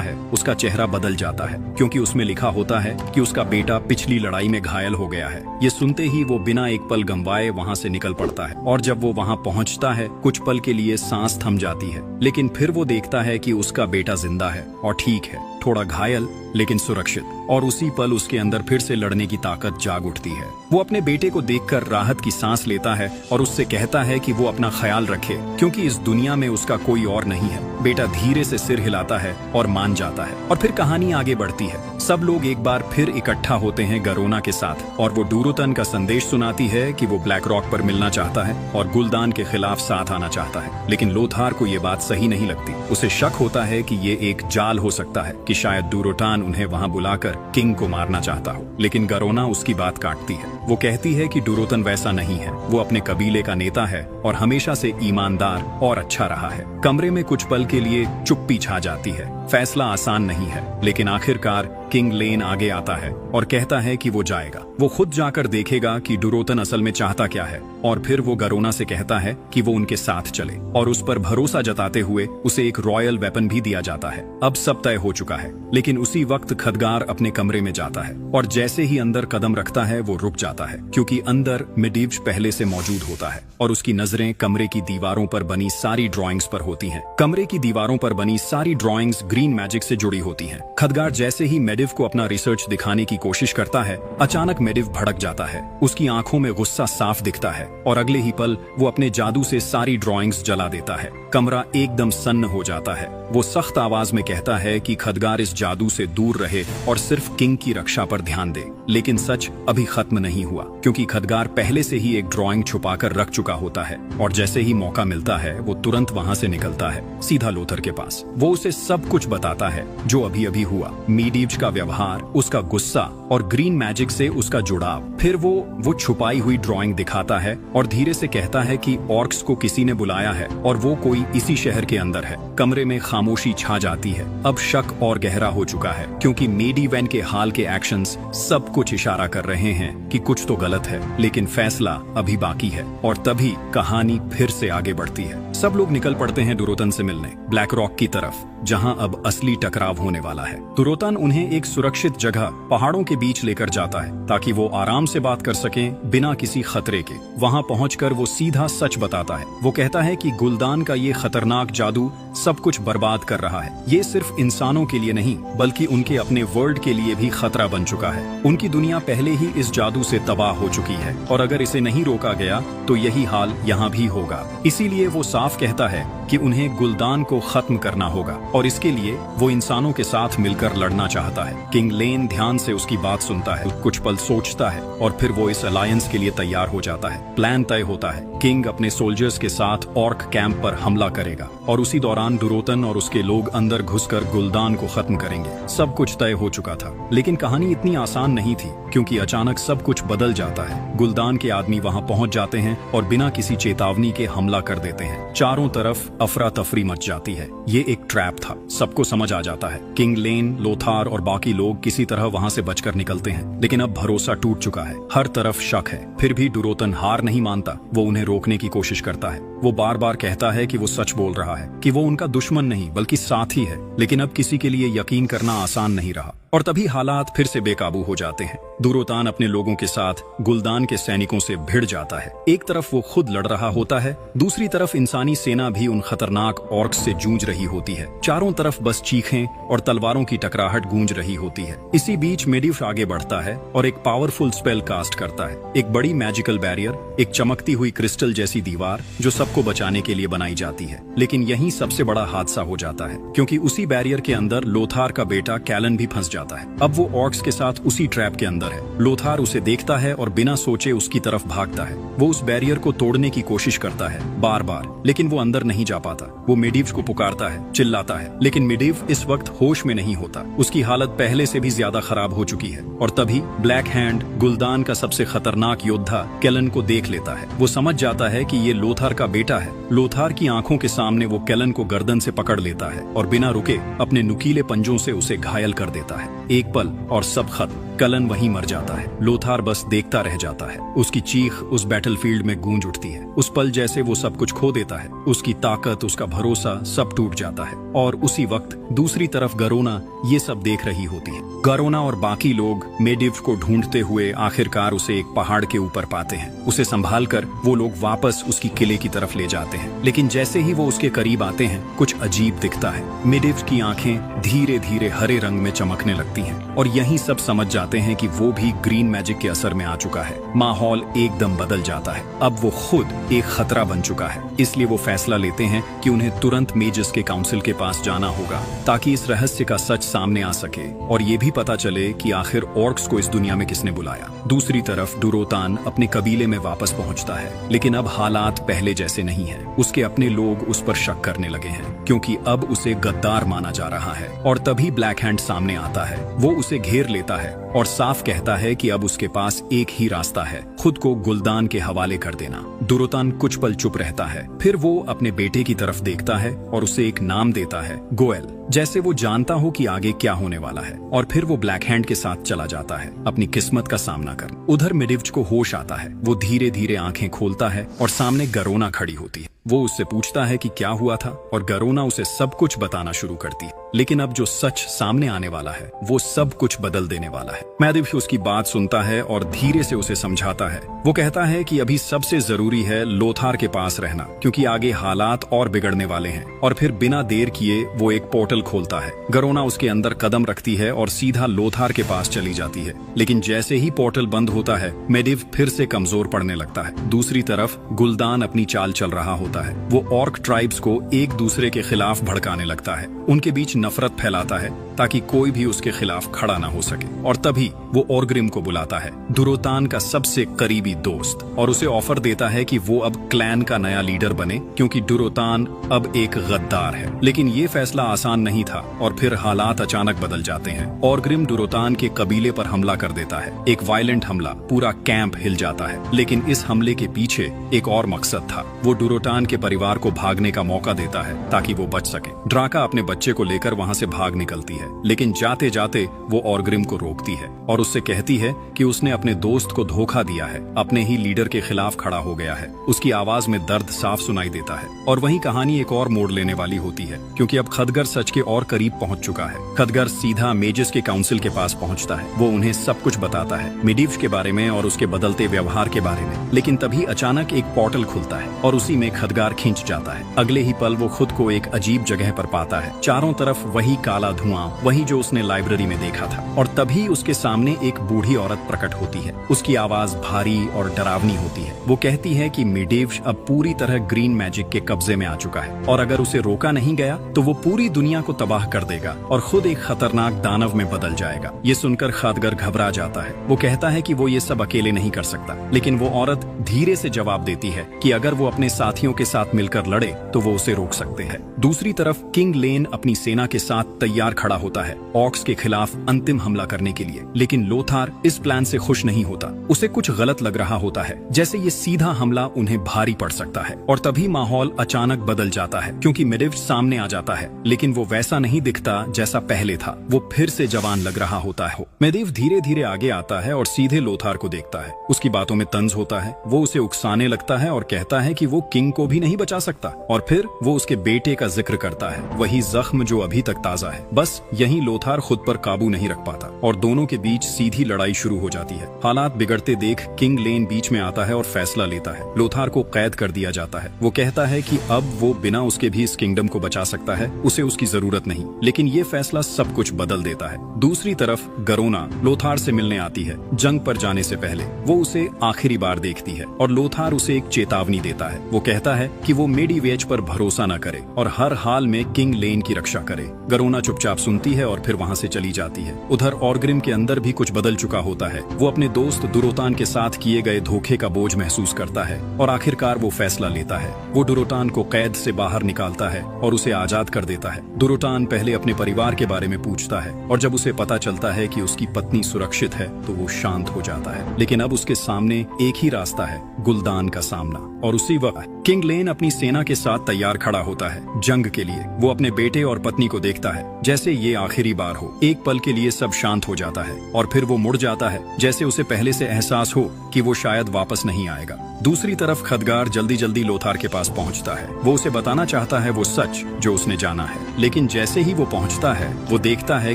है, उसका चेहरा बदल जाता है, क्योंकि उसमें लिखा होता है कि उसका बेटा पिछली लड़ाई में घायल हो गया है। ये सुनते ही वो बिना एक पल गंवाए वहां से निकल पड़ता है। और जब वो वहां पहुंचता है, कुछ पल के लिए सांस थम जाती है, लेकिन फिर वो देखता है कि उसका बेटा जिंदा है और ठीक है, थोड़ा घायल लेकिन सुरक्षित। और उसी पल उसके अंदर फिर से लड़ने की ताकत जाग उठती है। वो अपने बेटे को देखकर राहत की सांस लेता है और उससे कहता है कि वो अपना ख्याल रखे, क्योंकि इस दुनिया में उसका कोई और नहीं है। बेटा धीरे से सिर हिलाता है और मान जाता है। और फिर कहानी आगे बढ़ती है। सब लोग एक बार फिर इकट्ठा होते हैं गरोना के साथ, और वो डूरोतन का संदेश सुनाती है कि वो ब्लैक रॉक पर मिलना चाहता है और गुलदान के खिलाफ साथ आना चाहता है। लेकिन लोथार को ये बात सही नहीं लगती। उसे शक होता है कि ये एक जाल हो सकता है, कि शायद डूरोटान उन्हें वहां बुलाकर किंग को मारना चाहता हो। लेकिन गरोना उसकी बात काटती है। वो कहती है कि डूरोतन वैसा नहीं है। वो अपने कबीले का नेता है और हमेशा से ईमानदार और अच्छा रहा है। कमरे में कुछ पल के लिए चुप्पी छा जाती है। फैसला आसान नहीं है, लेकिन आखिरकार किंग लेन आगे आता है और कहता है कि वो जाएगा। वो खुद जाकर देखेगा कि डूरोतन असल में चाहता क्या है। और फिर वो गरोना से कहता है कि वो उनके साथ चले, और उस पर भरोसा जताते हुए उसे एक रॉयल वेपन भी दिया जाता है। अब सब तय हो चुका है, लेकिन उसी वक्त खदगार अपने कमरे में जाता है और जैसे ही अंदर कदम रखता है वो रुक जाता है, क्योंकि अंदर मेडिव्ज पहले से मौजूद होता है और उसकी नजरें कमरे की दीवारों पर बनी सारी ड्राइंग्स पर होती हैं। कमरे की दीवारों पर बनी सारी ड्राइंग्स ग्रीन मैजिक से जुड़ी होती हैं। खदगार जैसे ही मेडिव को अपना रिसर्च दिखाने की कोशिश करता है, अचानक मेडिव भड़क जाता है। उसकी आंखों में गुस्सा साफ दिखता है और अगले ही पल वो अपने जादू से सारी ड्राइंग्स जला देता है। कमरा एकदम सन्न हो जाता है। वो सख्त आवाज में कहता है कि खदगार इस जादू से दूर रहे और सिर्फ किंग की रक्षा पर ध्यान दे। लेकिन सच अभी खत्म नहीं हुआ, क्योंकि खदगार पहले से ही एक ड्राइंग छुपाकर रख चुका होता है और जैसे ही मौका मिलता है वो तुरंत वहां से निकलता है, सीधा लोथर के पास। वो उसे सब कुछ बताता है जो अभी अभी हुआ, मेडिव्ज का व्यवहार, उसका गुस्सा और ग्रीन मैजिक से उसका जुड़ाव। फिर वो छुपाई हुई ड्राइंग दिखाता है और धीरे से कहता है कि ऑर्क्स को किसी ने बुलाया है और वो कोई इसी शहर के अंदर है। कमरे में खामोशी छा जाती है। अब शक और गहरा हो चुका है, क्योंकि मेडिवेन के हाल के एक्शंस सब कुछ इशारा कर रहे हैं कि कुछ तो गलत है, लेकिन फैसला अभी बाकी है। और तभी कहानी फिर से आगे बढ़ती है। सब लोग निकल पड़ते हैं डूरोतन से मिलने, ब्लैक रॉक की तरफ, जहां अब असली टकराव होने वाला है। डूरोतन उन्हें एक सुरक्षित जगह पहाड़ों के बीच लेकर जाता है ताकि वो आराम से बात कर सकें बिना किसी खतरे के। वहां पहुंचकर वो सीधा सच बताता है। वो कहता है कि गुलदान का ये खतरनाक जादू सब कुछ बर्बाद कर रहा है। ये सिर्फ इंसानों के लिए नहीं, बल्कि उनके अपने वर्ल्ड के लिए भी खतरा बन चुका है। उनकी दुनिया पहले ही इस जादू से तबाह हो चुकी है और अगर इसे नहीं रोका गया तो यही हाल यहाँ भी होगा। इसीलिए वो साफ कहता है कि उन्हें गुलदान को खत्म करना होगा और इसके लिए वो इंसानों के साथ मिलकर लड़ना चाहता है। किंग लेन ध्यान से उसकी बात सुनता है, कुछ पल सोचता है और फिर वो इस अलायंस के लिए तैयार हो जाता है। प्लान तय होता है। किंग अपने सोल्जर्स के साथ ऑर्क कैंप पर हमला करेगा और उसी दौरान डूरोतन और उसके लोग अंदर घुसकर गुलदान को खत्म करेंगे। सब कुछ तय हो चुका था, लेकिन कहानी इतनी आसान नहीं थी, क्योंकि अचानक सब कुछ बदल जाता है। गुलदान के आदमी वहां पहुंच जाते हैं और बिना किसी चेतावनी के हमला कर देते हैं। चारों तरफ अफरा तफरी मच जाती है। ये एक ट्रैप था, सबको समझ आ जाता है। किंग लेन, लोथार और बाकी लोग किसी तरह वहां से बचकर निकलते हैं, लेकिन अब भरोसा टूट चुका है। हर तरफ शक है। फिर भी डूरोतन हार नहीं मानता। वो उन्हें रोकने की कोशिश करता है। वो बार बार कहता है कि वो सच बोल रहा है, कि वो उनका दुश्मन नहीं बल्कि साथी है। लेकिन अब किसी के लिए यकीन करना आसान नहीं रहा। और तभी हालात फिर से बेकाबू हो जाते हैं। दुरोतान अपने लोगों के साथ गुलदान के सैनिकों से भिड़ जाता है। एक तरफ वो खुद लड़ रहा होता है, दूसरी तरफ इंसानी सेना भी उन खतरनाक ऑर्क्स से जूझ रही होती है। चारों तरफ बस चीखें और तलवारों की टकराहट गूंज रही होती है। इसी बीच मेडिव आगे बढ़ता है और एक पावरफुल स्पेल कास्ट करता है। एक बड़ी मैजिकल बैरियर, एक चमकती हुई क्रिस्टल जैसी दीवार जो सबको बचाने के लिए बनाई जाती है। लेकिन यहीं सबसे बड़ा हादसा हो जाता है, क्योंकि उसी बैरियर के अंदर लोथार का बेटा कैलन भी फंस जाता है। अब वो ऑर्क्स के साथ उसी ट्रैप के अंदर है। लोथार उसे देखता है और बिना सोचे उसकी तरफ भागता है। वो उस बैरियर को तोड़ने की कोशिश करता है बार बार, लेकिन वो अंदर नहीं जा पाता। वो मेडिव को पुकारता है, चिल्लाता है, लेकिन मेडिव इस वक्त होश में नहीं होता। उसकी हालत पहले से भी ज्यादा खराब हो चुकी है। और तभी ब्लैक हैंड, गुलदान का सबसे खतरनाक योद्धा, कैलन को देख लेता है। वो समझ जाता है कि ये लोथार का बेटा है। लोथार की आंखों के सामने वो कैलन को गर्दन से पकड़ लेता है और बिना रुके अपने नुकीले पंजों से उसे घायल कर देता है। एक पल और सब खत्म। कैलन वहीं मर जाता है। लोथार बस देखता रह जाता है। उसकी चीख उस बैटलफील्ड में गूंज उठती है। उस पल जैसे वो सब कुछ खो देता है। उसकी ताकत, उसका भरोसा सब टूट जाता है। और उसी वक्त दूसरी तरफ गरोना ये सब देख रही होती है। गरोना और बाकी लोग मेडिव को ढूंढते हुए आखिरकार उसे एक पहाड़ के ऊपर पाते हैं। उसे संभालकर वो लोग वापस उसकी किले की तरफ ले जाते हैं। लेकिन जैसे ही वो उसके करीब आते हैं, कुछ अजीब दिखता है। मेडिव की आंखें धीरे धीरे हरे रंग में चमकने लगती हैं और यही सब समझ जाते हैं कि वो भी ग्रीन मैजिक के असर में आ चुका है। माहौल एकदम बदल जाता है। अब वो खुद एक खतरा बन चुका है। इसलिए वो फैसला लेते हैं कि उन्हें तुरंत मेजस के काउंसिल के पास जाना होगा, ताकि इस रहस्य का सच सामने आ सके और ये भी पता चले कि आखिर ऑर्क्स को इस दुनिया में किसने बुलाया। दूसरी तरफ डुरोतान अपने कबीले में वापस पहुंचता है, लेकिन अब हालात पहले जैसे नहीं है। उसके अपने लोग उस पर शक करने लगे हैं, क्योंकि अब उसे गद्दार माना जा रहा है। और तभी ब्लैक हैंड सामने आता है। वो उसे घेर लेता है और साफ कहता है कि अब उसके पास एक ही रास्ता है, खुद को गुलदान के हवाले कर देना। दुरोतान कुछ पल चुप रहता है, फिर वो अपने बेटे की तरफ देखता है और उसे एक नाम देता है, गोएल, जैसे वो जानता हो कि आगे क्या होने वाला है। और फिर वो ब्लैक हैंड के साथ चला जाता है अपनी किस्मत का सामना कर। उधर मेडिव को होश आता है। वो धीरे धीरे आंखें खोलता है और सामने गरोना खड़ी होती है। वो उससे पूछता है कि क्या हुआ था और गरोना उसे सब कुछ बताना शुरू करती है। लेकिन अब जो सच सामने आने वाला है वो सब कुछ बदल देने वाला है। मेडिव उसकी बात सुनता है और धीरे से उसे समझाता है। वो कहता है कि अभी सबसे जरूरी है लोथार के पास रहना, क्योंकि आगे हालात और बिगड़ने वाले हैं। और फिर बिना देर किए वो एक पोर्टल खोलता है। गरोना उसके अंदर कदम रखती है और सीधा लोथार के पास चली जाती है। लेकिन जैसे ही पोर्टल बंद होता है, मेडिव फिर से कमजोर पड़ने लगता है। दूसरी तरफ गुलदान अपनी चाल चल रहा होता है। वो ऑर्क ट्राइब्स को एक दूसरे के खिलाफ भड़काने लगता है, उनके बीच नफरत फैलाता है ताकि कोई भी उसके खिलाफ खड़ा ना हो सके। और तभी वो ऑर्ग्रिम को बुलाता है, दुरोतान का सबसे करीबी दोस्त, और उसे ऑफर देता है कि वो अब क्लैन का नया लीडर बने, क्योंकि दुरोतान अब एक गद्दार है। लेकिन ये फैसला आसान नहीं था और फिर हालात अचानक बदल जाते हैं। ऑर्ग्रिम दुरोतान के कबीले पर हमला कर देता है। एक वायलेंट हमला, पूरा कैंप हिल जाता है। लेकिन इस हमले के पीछे एक और मकसद था। वो दुरोतान के परिवार को भागने का मौका देता है ताकि वो बच सके। ड्राका अपने बच्चे को लेकर वहां से भाग निकलती है, लेकिन जाते जाते वो ऑर्ग्रिम को रोकती है और उससे कहती है कि उसने अपने दोस्त को धोखा दिया है, अपने ही लीडर के खिलाफ खड़ा हो गया है। उसकी आवाज में दर्द साफ सुनाई देता है। और वहीं कहानी एक और मोड़ लेने वाली होती है, क्योंकि अब खदगर सच के और करीब पहुंच चुका है। खदगर सीधा मेजस के काउंसिल के पास पहुंचता है। वो उन्हें सब कुछ बताता है, मेडिव के बारे में और उसके बदलते व्यवहार के बारे में। लेकिन तभी अचानक एक पोर्टल खुलता है और उसी में खदगार खींच जाता है। अगले ही पल वो खुद को एक अजीब जगह पर पाता है। चारों तरफ वही काला धुआं, वही जो उसने लाइब्रेरी में देखा था। और तभी उसके सामने एक बूढ़ी औरत प्रकट होती है। उसकी आवाज भारी और डरावनी होती है। वो कहती है कि मेडिव अब पूरी तरह ग्रीन मैजिक के कब्जे में आ चुका है और अगर उसे रोका नहीं गया तो वो पूरी दुनिया को तबाह कर देगा और खुद एक खतरनाक दानव में बदल जाएगा। ये सुनकर खदगर घबरा जाता है। वो कहता है कि वो ये सब अकेले नहीं कर सकता, लेकिन वो औरत धीरे से जवाब देती है कि अगर वो अपने साथियों के साथ मिलकर लड़े तो वो उसे रोक सकते हैं। दूसरी तरफ किंग लेन अपनी सेना के साथ तैयार खड़ा होता है ऑर्क्स के खिलाफ अंतिम हमला करने के लिए। लेकिन लोथार इस प्लान से खुश नहीं होता। उसे कुछ गलत लग रहा होता है, जैसे ये सीधा हमला उन्हें भारी पड़ सकता है। और तभी माहौल अचानक बदल जाता है, क्योंकि मेडिव सामने आ जाता है। लेकिन वो वैसा नहीं दिखता जैसा पहले था। वो फिर से जवान लग रहा होता है। मेडिव धीरे धीरे आगे आता है और सीधे लोथार को देखता है। उसकी बातों में तंज होता है। वो उसे उकसाने लगता है और कहता है कि वो किंग को भी नहीं बचा सकता। और फिर वो उसके बेटे का जिक्र करता है, वही जख्म जो अभी अभी तक ताजा है। बस यहीं लोथार खुद पर काबू नहीं रख पाता और दोनों के बीच सीधी लड़ाई शुरू हो जाती है। हालात बिगड़ते देख किंग लेन बीच में आता है और फैसला लेता है। लोथार को कैद कर दिया जाता है। वो कहता है कि अब वो बिना उसके भी इस किंगडम को बचा सकता है, उसे उसकी जरूरत नहीं। लेकिन ये फैसला सब कुछ बदल देता है। दूसरी तरफ गरोना लोथार से मिलने आती है। जंग पर जाने से पहले वो उसे आखिरी बार देखती है और लोथार उसे एक चेतावनी देता है। वो कहता है कि वो मेडिवेज पर भरोसा न करे और हर हाल में किंग लेन की रक्षा करे। गरोना चुपचाप सुनती है और फिर वहाँ से चली जाती है। उधर ऑर्ग्रिम के अंदर भी कुछ बदल चुका होता है। वो अपने दोस्त दुरोतान के साथ किए गए धोखे का बोझ महसूस करता है और आखिरकार वो फैसला लेता है। वो दुरोतान को कैद से बाहर निकालता है और उसे आजाद कर देता है। दुरोतान पहले अपने परिवार के बारे में पूछता है और जब उसे पता चलता है कि उसकी पत्नी सुरक्षित है तो वो शांत हो जाता है। लेकिन अब उसके सामने एक ही रास्ता है, गुल्दान का सामना। और उसी वक्त किंग लेन अपनी सेना के साथ तैयार खड़ा होता है जंग के लिए। वो अपने बेटे और पत्नी को देखता है जैसे ये आखिरी बार हो। एक पल के लिए सब शांत हो जाता है और फिर वो मुड़ जाता है जैसे उसे पहले से एहसास हो कि वो शायद वापस नहीं आएगा। दूसरी तरफ खदगार जल्दी जल्दी लोथार के पास पहुंचता है। वो उसे बताना चाहता है वो सच जो उसने जाना है, लेकिन जैसे ही वो पहुंचता है वो देखता है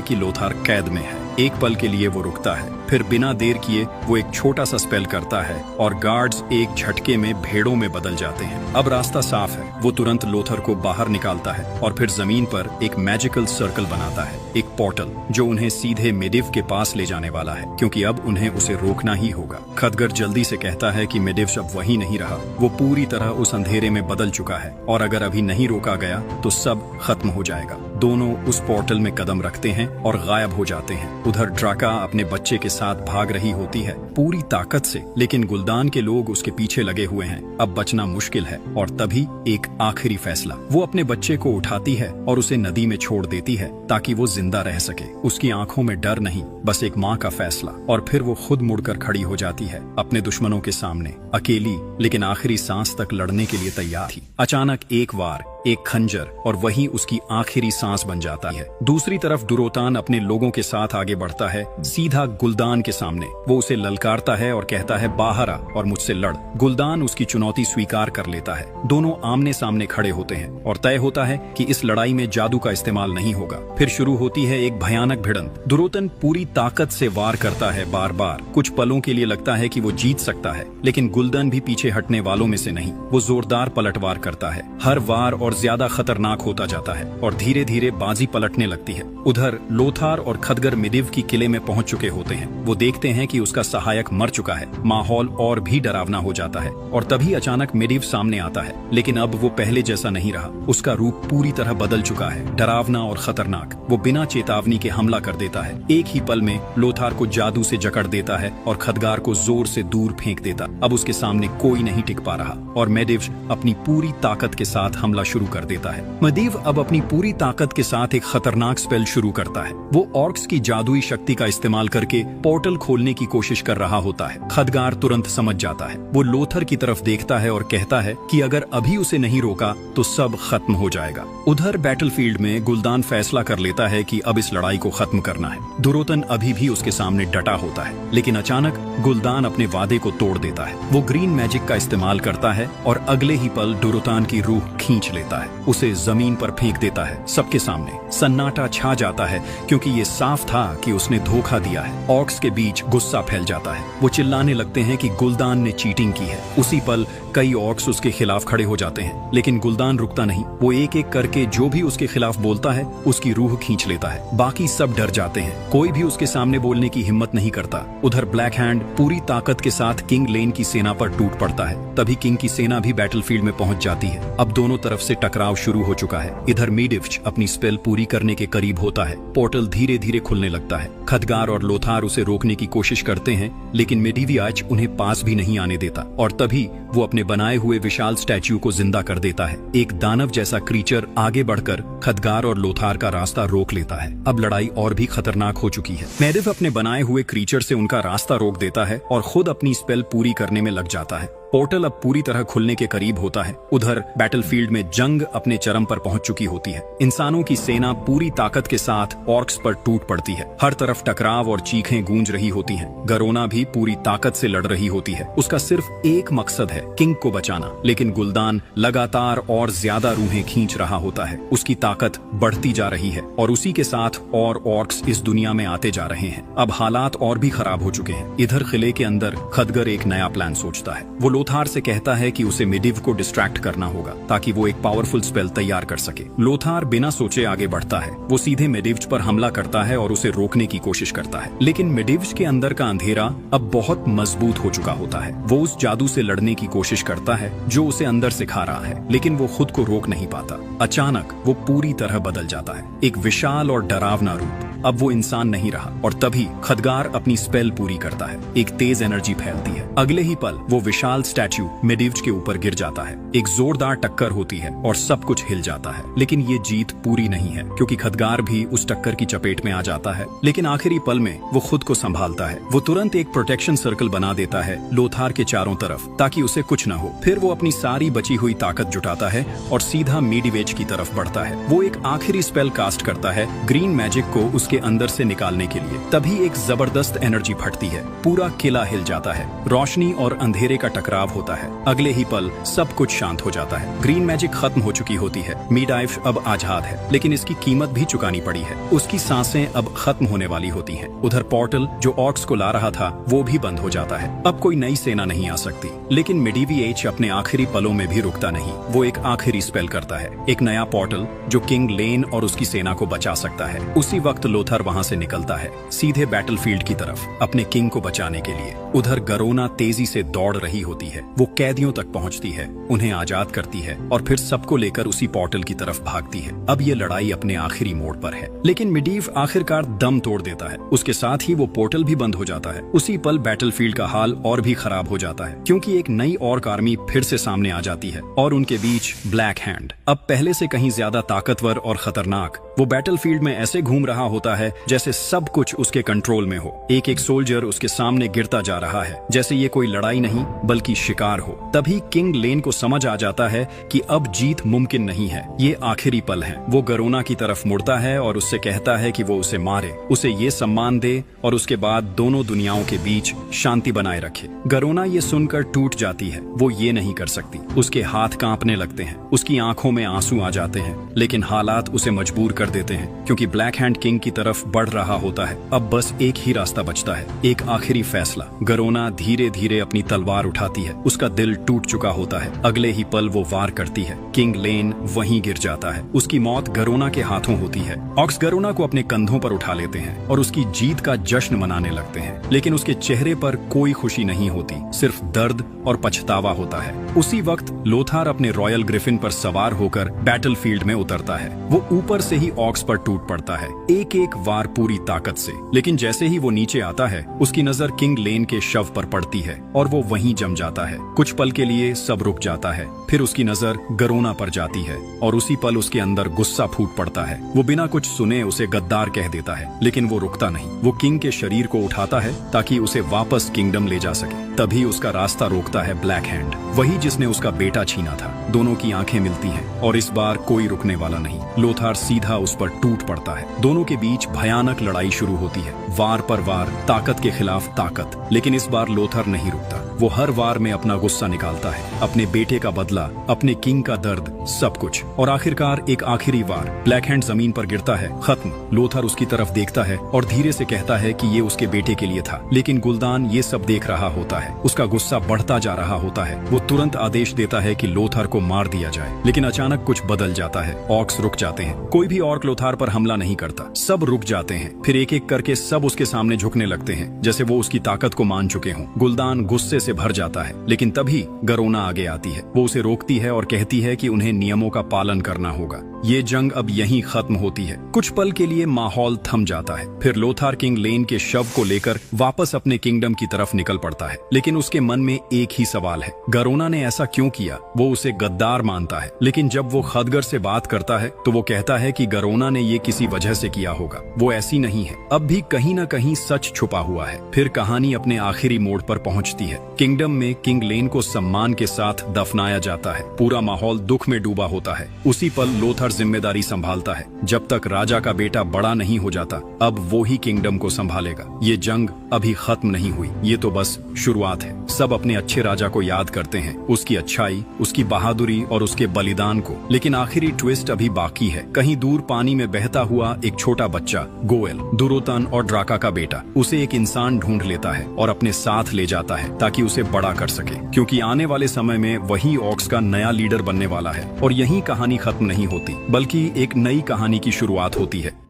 कि लोथार कैद में है। एक पल के लिए वो रुकता है, फिर बिना देर किए वो एक छोटा सा स्पेल करता है और गार्ड्स एक झटके में भेड़ों में बदल जाते हैं। अब रास्ता साफ है। वो तुरंत लोथर को बाहर निकालता है और फिर जमीन पर एक मैजिकल सर्कल बनाता है, एक पोर्टल जो उन्हें सीधे मेडिव के पास ले जाने वाला है, क्योंकि अब उन्हें उसे रोकना ही होगा। खदगर जल्दी से कहता है कि मेडिव अब वही नहीं रहा, वो पूरी तरह उस अंधेरे में बदल चुका है और अगर अभी नहीं रोका गया तो सब खत्म हो जाएगा। दोनों उस पोर्टल में कदम रखते हैं और गायब हो जाते हैं। उधर ड्राका अपने बच्चे के साथ भाग रही होती है पूरी ताकत से, लेकिन गुल्दान के लोग उसके पीछे लगे हुए हैं। अब बचना मुश्किल है और तभी एक आखिरी फैसला। वो अपने बच्चे को उठाती है और उसे नदी में छोड़ देती है ताकि वो जिंदा रह सके। उसकी आंखों में डर नहीं, बस एक माँ का फैसला। और फिर वो खुद मुड़कर खड़ी हो जाती है अपने दुश्मनों के सामने, अकेली लेकिन आखिरी सांस तक लड़ने के लिए तैयार थी। अचानक एक वार, एक खंजर और वही उसकी आखिरी सांस बन जाता है। दूसरी तरफ दुरोतान अपने लोगों के साथ आगे बढ़ता है सीधा गुल्दान के सामने। वो उसे ललकारता है और कहता है बाहर आ और मुझसे लड़। गुल्दान उसकी चुनौती स्वीकार कर लेता है। दोनों आमने सामने खड़े होते हैं और तय होता है कि इस लड़ाई में जादू का इस्तेमाल नहीं होगा। फिर शुरू होती है एक भयानक भिड़ंत। दुरोतन पूरी ताकत से वार करता है बार बार। कुछ पलों के लिए लगता है कि वो जीत सकता है, लेकिन गुल्दान भी पीछे हटने वालों में से नहीं। वो जोरदार पलटवार करता है। हर वार और ज्यादा खतरनाक होता जाता है और धीरे धीरे बाजी पलटने लगती है। उधर लोथार और खदगर मेडिव की किले में पहुंच चुके होते हैं। वो देखते हैं कि उसका सहायक मर चुका है। माहौल और भी डरावना हो जाता है और तभी अचानक मेडिव सामने आता है, लेकिन अब वो पहले जैसा नहीं रहा। उसका रूप पूरी तरह बदल चुका है, डरावना और खतरनाक। वो बिना चेतावनी के हमला कर देता है। एक ही पल में लोथार को जादू से जकड़ देता है और खदगार को जोर से दूर फेंक देता। अब उसके सामने कोई नहीं टिक पा रहा और मेडिव अपनी पूरी ताकत के साथ हमला शुरू कर देता है। मेडिव अब अपनी पूरी ताकत के साथ एक खतरनाक स्पेल शुरू करता है। वो ऑर्क्स की जादुई शक्ति का इस्तेमाल करके पोर्टल खोलने की कोशिश कर रहा होता है। खदगार तुरंत समझ जाता है। वो लोथर की तरफ देखता है और कहता है कि अगर अभी उसे नहीं रोका तो सब खत्म हो जाएगा। उधर बैटलफील्ड में गुल्दान फैसला कर लेता है कि अब इस लड़ाई को खत्म करना है। दुरोतन अभी भी उसके सामने डटा होता है, लेकिन अचानक गुल्दान अपने वादे को तोड़ देता है। वो ग्रीन मैजिक का इस्तेमाल करता है और अगले ही पल दुरोतान की रूह खींच लेता है। उसे जमीन पर फेंक देता है। सबके सामने सन्नाटा छा जाता है क्योंकि ये साफ था कि उसने धोखा दिया है। ऑर्क्स के बीच गुस्सा फैल जाता है। वो चिल्लाने लगते हैं कि गुल्दान ने चीटिंग की है। उसी पल कई ऑर्क्स उसके खिलाफ खड़े हो जाते हैं, लेकिन गुल्दान रुकता नहीं। वो एक एक करके जो भी उसके खिलाफ बोलता है उसकी रूह खींच लेता है। बाकी सब डर जाते हैं। कोई भी उसके सामने बोलने की हिम्मत नहीं करता। उधर ब्लैक हैंड पूरी ताकत के साथ किंग लेन की सेना पर टूट पड़ता है। तभी किंग की सेना भी बैटलफील्ड में पहुंच जाती है। अब दोनों तरफ से टकराव शुरू हो चुका है। इधर मेडिव अपनी स्पेल पूरी करने के करीब होता है। पोर्टल धीरे धीरे खुलने लगता है। खदगार और लोथार उसे रोकने की कोशिश करते हैं, लेकिन मेडिवियाज उन्हें पास भी नहीं आने देता और तभी वो अपने बनाए हुए विशाल स्टैच्यू को जिंदा कर देता है। एक दानव जैसा क्रीचर आगे बढ़कर खदगार और लोथार का रास्ता रोक लेता है। अब लड़ाई और भी खतरनाक हो चुकी है। मेडिव अपने बनाए हुए क्रीचर से उनका रास्ता रोक देता है और खुद अपनी स्पेल पूरी करने में लग जाता है। पोर्टल अब पूरी तरह खुलने के करीब होता है। उधर बैटलफील्ड में जंग अपने चरम पर पहुंच चुकी होती है। इंसानों की सेना पूरी ताकत के साथ ऑर्क्स पर टूट पड़ती है। हर तरफ टकराव और चीखें गूंज रही होती हैं। गरोना भी पूरी ताकत से लड़ रही होती है। उसका सिर्फ एक मकसद है, किंग को बचाना। लेकिन गुलदान लगातार और ज्यादा रूहें खींच रहा होता है। उसकी ताकत बढ़ती जा रही है और उसी के साथ और ऑर्क्स इस दुनिया में आते जा रहे हैं। अब हालात और भी खराब हो चुके हैं। इधर किले के अंदर खदगर एक नया प्लान सोचता है। वो लोथार से कहता है कि उसे मिडिव को डिस्ट्रैक्ट करना होगा ताकि वो एक पावरफुल स्पेल तैयार कर सके। लोथार बिना सोचे आगे बढ़ता है। वो सीधे मिडिव्स पर हमला करता है और उसे रोकने की कोशिश करता है। लेकिन मिडिव्स के अंदर का अंधेरा अब बहुत मजबूत हो चुका होता है। वो उस जादू से लड़ने की कोशिश करता है जो उसे अंदर सिखा रहा है, लेकिन वो खुद को रोक नहीं पाता। अचानक वो पूरी तरह बदल जाता है। एक विशाल और डरावना रूप। अब वो इंसान नहीं रहा और तभी खदगार अपनी स्पेल पूरी करता है। एक तेज एनर्जी फैलती है। अगले ही पल वो विशाल स्टैच्यू मिडिव्स के ऊपर गिर जाता है। एक जोरदार टक्कर होती है और सब कुछ हिल जाता है। लेकिन ये जीत पूरी नहीं है क्योंकि खदगार भी उस टक्कर की चपेट में आ जाता है। लेकिन आखिरी पल में वो खुद को संभालता है। वो तुरंत एक प्रोटेक्शन सर्कल बना देता है लोथार के चारों तरफ ताकि उसे कुछ न हो। फिर वो अपनी सारी बची हुई ताकत जुटाता है और सीधा मिडिवेज की तरफ बढ़ता है। वो एक आखिरी स्पेल कास्ट करता है ग्रीन मैजिक को उसके अंदर से निकालने के लिए। तभी एक जबरदस्त एनर्जी फटती है। पूरा किला हिल जाता है। रोशनी और अंधेरे का टकराव होता है। अगले ही पल सब कुछ शांत हो जाता है। ग्रीन मैजिक खत्म हो चुकी होती है। मिडाइव अब आजाद है, लेकिन इसकी कीमत भी चुकानी पड़ी है। उसकी सांसें अब खत्म होने वाली होती हैं। उधर पोर्टल जो ऑर्क्स को ला रहा था वो भी बंद हो जाता है। अब कोई नई सेना नहीं आ सकती। लेकिन मिडिविएच अपने आखिरी पलों में भी रुकता नहीं। वो एक आखिरी स्पेल करता है, एक नया पोर्टल जो किंग लेन और उसकी सेना को बचा सकता है। उसी वक्त लोथर वहां से निकलता है सीधे बैटलफील्ड की तरफ अपने किंग को बचाने के लिए। उधर गरोना तेजी से दौड़ रही होती है। वो कैदियों तक पहुंचती है, उन्हें आजाद करती है और फिर सबको लेकर उसी पोर्टल की तरफ भागती है। अब ये लड़ाई अपने आखिरी मोड़ पर है। लेकिन मिडिव आखिरकार दम तोड़ देता है। उसके साथ ही वो पोर्टल भी बंद हो जाता है। उसी पल बैटलफील्ड का हाल और भी खराब हो जाता है क्योंकि एक नई ऑर्क आर्मी फिर से सामने आ जाती है और उनके बीच ब्लैक हैंड, अब पहले से कहीं ज्यादा ताकतवर और खतरनाक। वो बैटलफील्ड में ऐसे घूम रहा होता है जैसे सब कुछ उसके कंट्रोल में हो। एक एक सोल्जर उसके सामने गिरता जा रहा है जैसे ये कोई लड़ाई नहीं बल्कि शिकार हो। तभी किंग लेन को समझ आ जाता है कि अब जीत मुमकिन नहीं है, ये आखिरी पल है। वो गरोना की तरफ मुड़ता है और उससे कहता है कि वो उसे मारे, उसे ये सम्मान दे और उसके बाद दोनों दुनियाओं के बीच शांति बनाए रखे। गरोना ये सुनकर टूट जाती है। वो ये नहीं कर सकती। उसके हाथ कांपने लगते हैं, उसकी आंखों में आंसू आ जाते हैं। लेकिन हालात उसे मजबूर कर देते हैं क्योंकि ब्लैक हैंड किंग की तरफ बढ़ रहा होता है। अब बस एक ही रास्ता बचता है, एक आखिरी फैसला। गरोना धीरे धीरे अपनी तलवार उठाती है। उसका दिल टूट चुका होता है। अगले ही पल वो वार करती है। किंग लेन वहीं गिर जाता है। उसकी मौत गरोना के हाथों होती है। ऑक्स गरोना को अपने कंधों पर उठा लेते हैं और उसकी जीत का जश्न मनाने लगते हैं। लेकिन उसके चेहरे पर कोई खुशी नहीं होती, सिर्फ दर्द और पछतावा होता है। उसी वक्त लोथार अपने रॉयल ग्रिफिन पर सवार होकर बैटलफील्ड में उतरता है। वो ऊपर से ही ऑक्स पर टूट पड़ता है, एक एक वार पूरी ताकत से। लेकिन जैसे ही वो नीचे आता है उसकी नजर किंग लेन के शव पर पड़ती है और वो वहीं जम जाता है। कुछ पल के लिए सब रुक जाता है। फिर उसकी नजर गरोना पर जाती है और उसी पल उसके अंदर गुस्सा फूट पड़ता है। वो बिना कुछ सुने उसे गद्दार कह देता है, लेकिन वो रुकता नहीं। वो किंग के शरीर को उठाता है ताकि उसे वापस किंगडम ले जा सके। तभी उसका रास्ता रोकता है ब्लैक हैंड, वही जिसने उसका बेटा छीना था। दोनों की आंखें मिलती हैं और इस बार कोई रुकने वाला नहीं। लोथार सीधा उस पर टूट पड़ता है। दोनों के बीच भयानक लड़ाई शुरू होती है, वार पर वार, ताकत के खिलाफ ताकत। लेकिन इस बार लोथर नहीं रुकता। वो हर वार में अपना गुस्सा निकालता है, अपने बेटे का बदला, अपने किंग का दर्द, सब कुछ। और आखिरकार एक आखिरी वार ब्लैक हैंड जमीन पर गिरता है, खत्म। लोथर उसकी तरफ देखता है और धीरे से कहता है कि ये उसके बेटे के लिए था। लेकिन गुलदान ये सब देख रहा होता है। उसका गुस्सा बढ़ता जा रहा होता है। वो तुरंत आदेश देता है कि लोथर को मार दिया जाए। लेकिन अचानक कुछ बदल जाता है। ऑर्क्स रुक जाते हैं। कोई भी ऑर्क लोथर पर हमला नहीं करता। सब रुक जाते हैं। फिर एक एक करके सब उसके सामने झुकने लगते हैं जैसे वो उसकी ताकत को मान चुके हों। गुलदान गुस्से से भर जाता है। लेकिन तभी गरोना आगे आती है। वो उसे रोकती है और कहती है कि उन्हें नियमों का पालन करना होगा। ये जंग अब यहीं खत्म होती है। कुछ पल के लिए माहौल थम जाता है, फिर लोथार किंग लेन के शव को लेकर वापस अपने किंगडम की तरफ निकल पड़ता है। लेकिन उसके मन में एक ही सवाल है, गरोना ने ऐसा क्यों किया? वो उसे गद्दार मानता है, लेकिन जब वो खदगर से बात करता है तो वो कहता है कि गरोना ने ये किसी वजह से किया होगा। वो ऐसी नहीं है, अब भी कहीं न कहीं सच छुपा हुआ है। फिर कहानी अपने आखिरी मोड़ पर पहुंचती है। किंगडम में किंग लेन को सम्मान के साथ दफनाया जाता है। पूरा माहौल दुख में डूबा होता है। उसी पल लोथर जिम्मेदारी संभालता है। जब तक राजा का बेटा बड़ा नहीं हो जाता, अब वो ही किंगडम को संभालेगा। ये जंग अभी खत्म नहीं हुई, ये तो बस शुरुआत है। सब अपने अच्छे राजा को याद करते हैं, उसकी अच्छाई, उसकी बहादुरी और उसके बलिदान को। लेकिन आखिरी ट्विस्ट अभी बाकी है। कहीं दूर पानी में बहता हुआ एक छोटा बच्चा, गोएल, दुरोतन और ड्राका का बेटा, उसे एक इंसान ढूंढ लेता है और अपने साथ ले जाता है ताकि उसे बड़ा कर सके, क्योंकि आने वाले समय में वही ऑक्स का नया लीडर बनने वाला है। और यही कहानी खत्म नहीं होती, बल्कि एक नई कहानी की शुरुआत होती है।